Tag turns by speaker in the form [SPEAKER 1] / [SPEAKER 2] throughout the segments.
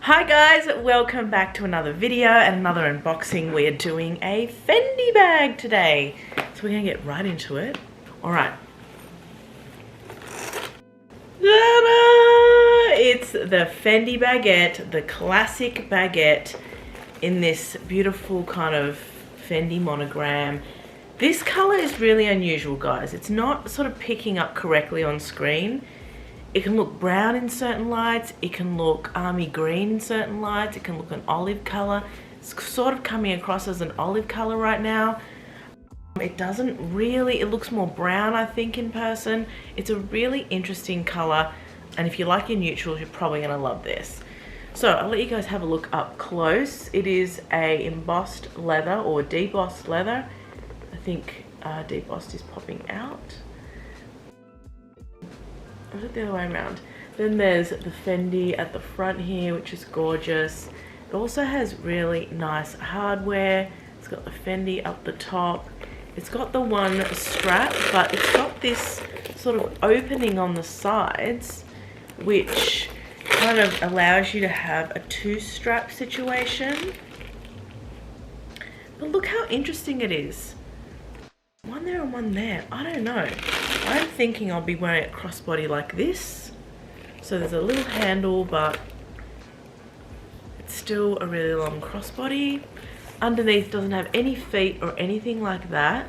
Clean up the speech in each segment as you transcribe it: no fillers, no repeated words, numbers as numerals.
[SPEAKER 1] Hi guys, welcome back to another video and another unboxing. We're doing a Fendi bag today, so we're gonna get right into it. All right. Ta-da! It's the Fendi baguette, the classic baguette in this beautiful kind of Fendi monogram. This color is really unusual, guys. It's not sort of picking up correctly on screen. It can look brown in certain lights, it can look army green in certain lights, it can look an olive color. It's sort of coming across as an olive color right now. It doesn't really, it looks more brown I think in person. It's a really interesting color, and if you like your neutrals, you're probably gonna love this. So I'll let you guys have a look up close. It is a embossed leather or debossed leather. I think debossed is popping out. Or is it the other way around? Then there's the Fendi at the front here, which is gorgeous. It also has really nice hardware. It's got the Fendi up the top. It's got the one strap, but it's got this sort of opening on the sides, which kind of allows you to have a two-strap situation. But look how interesting it is. One there and one there. I don't know. I'm thinking I'll be wearing it crossbody like this. So there's a little handle, but it's still a really long crossbody. Underneath doesn't have any feet or anything like that.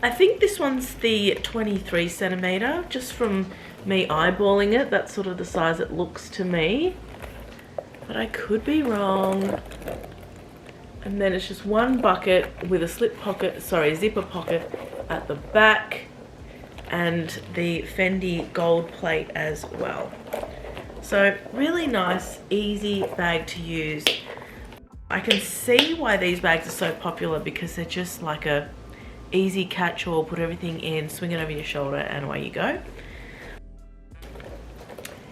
[SPEAKER 1] I think this one's the 23 centimeter, just from me eyeballing it. That's sort of the size it looks to me, but I could be wrong. And then it's just one bucket with a zipper pocket at the back, and the Fendi gold plate as well. So really nice, easy bag to use. I can see why these bags are so popular, because they're just like a easy catch-all, put everything in, swing it over your shoulder, and away you go.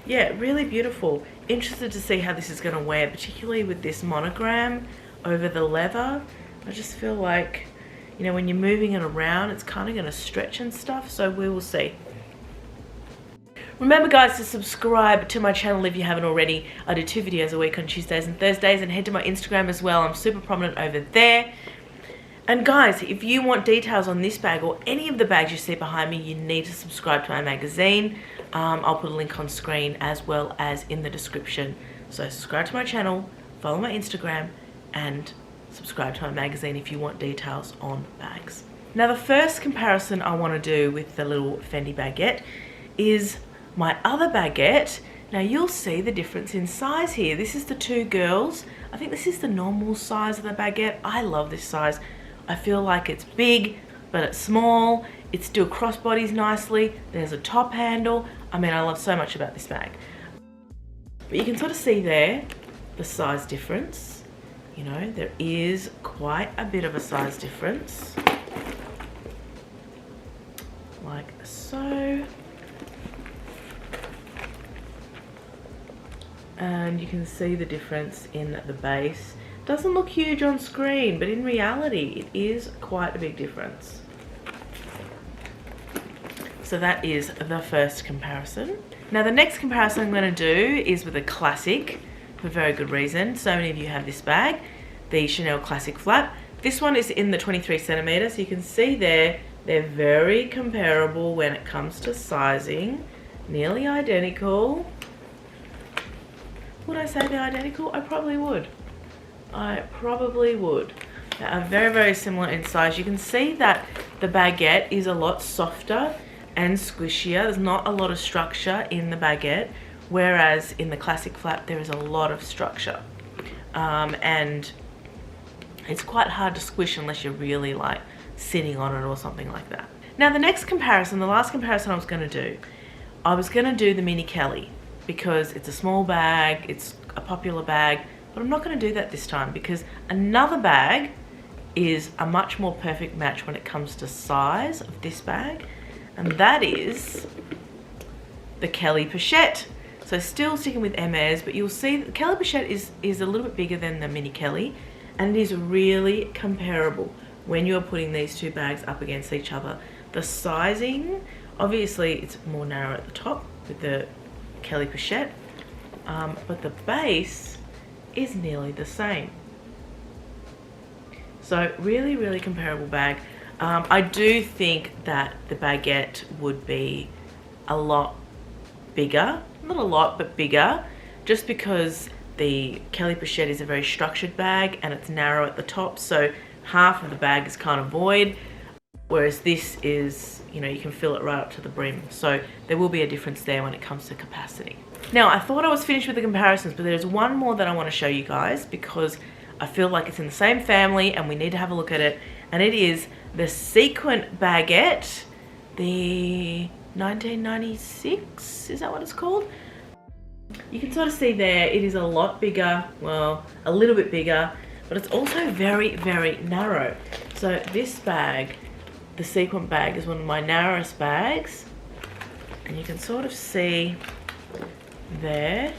[SPEAKER 1] Yeah, really beautiful. Interested to see how this is going to wear, particularly with this monogram over the leather. I just feel like, you know, when you're moving it around, it's kind of going to stretch and stuff, so we will see. Remember guys to subscribe to my channel if you haven't already. I do 2 videos a week on Tuesdays and Thursdays, and head to my Instagram as well. I'm super prominent over there. And guys, if you want details on this bag or any of the bags you see behind me, you need to subscribe to my magazine. I'll put a link on screen as well as in the description. So subscribe to my channel, follow my Instagram, and subscribe to my magazine if you want details on bags. Now the first comparison I want to do with the little Fendi baguette is my other baguette. Now you'll see the difference in size here. This is the two girls. I think this is the normal size of the baguette. I love this size. I feel like it's big, but it's small. It still crossbodies nicely. There's a top handle. I mean, I love so much about this bag. But you can sort of see there the size difference. You know, there is quite a bit of a size difference. Like so. And you can see the difference in the base. Doesn't look huge on screen, but in reality, it is quite a big difference. So that is the first comparison. Now the next comparison I'm going to do is with a classic, for very good reason. So many of you have this bag, the Chanel Classic Flap. This one is in the 23 centimeter, so you can see there, they're very comparable when it comes to sizing. Nearly identical. Would I say they're identical? I probably would. I probably would. They are very, very similar in size. You can see that the baguette is a lot softer and squishier. There's not a lot of structure in the baguette, whereas in the Classic Flap there is a lot of structure. And it's quite hard to squish unless you're really like sitting on it or something like that. Now the next comparison, the last comparison I was going to do the Mini Kelly, because it's a small bag, it's a popular bag, but I'm not going to do that this time, because another bag is a much more perfect match when it comes to size of this bag, and that is the Kelly Pochette. So still sticking with Hermes, but you'll see that the Kelly Pochette is a little bit bigger than the Mini Kelly, and it is really comparable when you're putting these two bags up against each other. The sizing, obviously it's more narrow at the top with the Kelly Pochette, but the base is nearly the same. So really, really comparable bag. I do think that the baguette would be a lot bigger, not a lot, but bigger, just because the Kelly Pochette is a very structured bag and it's narrow at the top, so half of the bag is kind of void, whereas this is, you know, you can fill it right up to the brim. So there will be a difference there when it comes to capacity. Now, I thought I was finished with the comparisons, but there's one more that I want to show you guys because I feel like it's in the same family and we need to have a look at it, and it is the Sequin Baguette, the 1996, is that what it's called? You can sort of see there, it is a lot bigger, well, a little bit bigger, but it's also very, very narrow. So this bag, the Sequin bag, is one of my narrowest bags, and you can sort of see there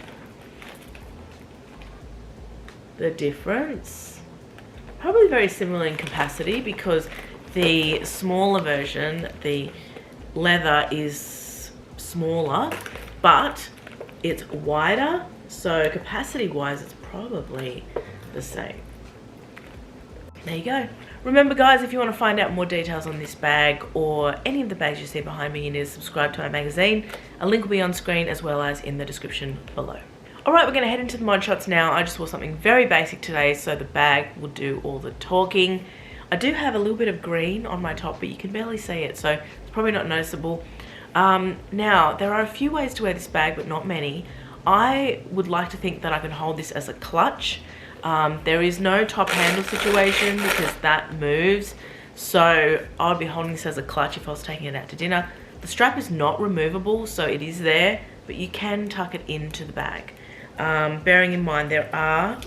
[SPEAKER 1] the difference. Probably very similar in capacity because the smaller version, the leather is smaller, but it's wider, so capacity wise it's probably the same. There you go. Remember guys, if you want to find out more details on this bag or any of the bags you see behind me, you need to subscribe to my magazine. A link will be on screen as well as in the description below. Alright, we're going to head into the mod shots now. I just wore something very basic today, so the bag will do all the talking. I do have a little bit of green on my top, but you can barely see it, so it's probably not noticeable. Now, there are a few ways to wear this bag, but not many. I would like to think that I can hold this as a clutch. There is no top handle situation because that moves, so I'd be holding this as a clutch if I was taking it out to dinner. The strap is not removable, so it is there, but you can tuck it into the bag. Bearing in mind there are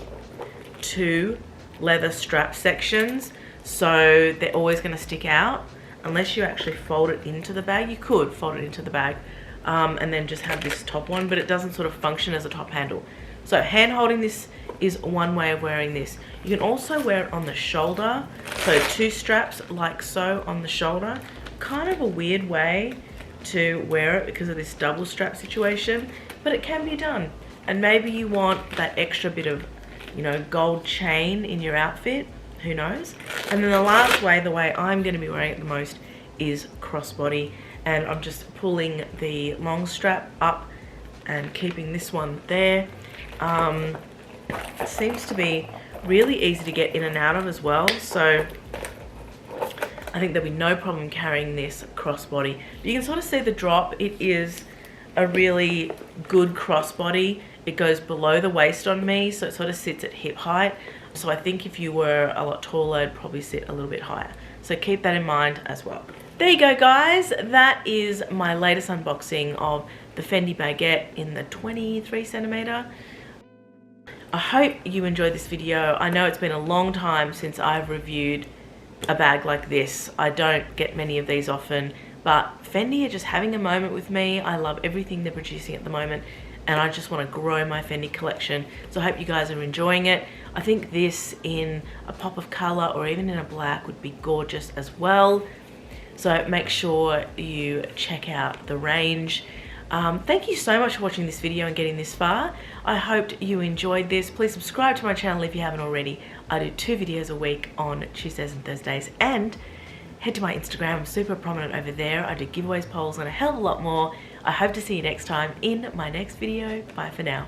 [SPEAKER 1] two leather strap sections, so they're always going to stick out unless you actually fold it into the bag. You could fold it into the bag and then just have this top one, but it doesn't sort of function as a top handle. So hand holding this is one way of wearing this. You can also wear it on the shoulder, so two straps like so on the shoulder. Kind of a weird way to wear it because of this double strap situation, but it can be done. And maybe you want that extra bit of, you know, gold chain in your outfit, who knows. And then the last way, the way I'm going to be wearing it the most, is crossbody, and I'm just pulling the long strap up and keeping this one there. It seems to be really easy to get in and out of as well, so I think there'll be no problem carrying this crossbody. But you can sort of see the drop. It is a really good crossbody. It goes below the waist on me, so it sort of sits at hip height. So I think if you were a lot taller, it'd probably sit a little bit higher. So keep that in mind as well. There you go guys, that is my latest unboxing of the Fendi Baguette in the 23 centimeter. I hope you enjoyed this video. I know it's been a long time since I've reviewed a bag like this. I don't get many of these often, but Fendi are just having a moment with me. I love everything they're producing at the moment, and I just want to grow my Fendi collection. So I hope you guys are enjoying it. I think this in a pop of color or even in a black would be gorgeous as well. So make sure you check out the range. Thank you so much for watching this video and getting this far. I hope you enjoyed this. Please subscribe to my channel if you haven't already. I do 2 videos a week on Tuesdays and Thursdays, and head to my Instagram. I'm super prominent over there. I do giveaways, polls, and a hell of a lot more. I hope to see you next time in my next video. Bye for now.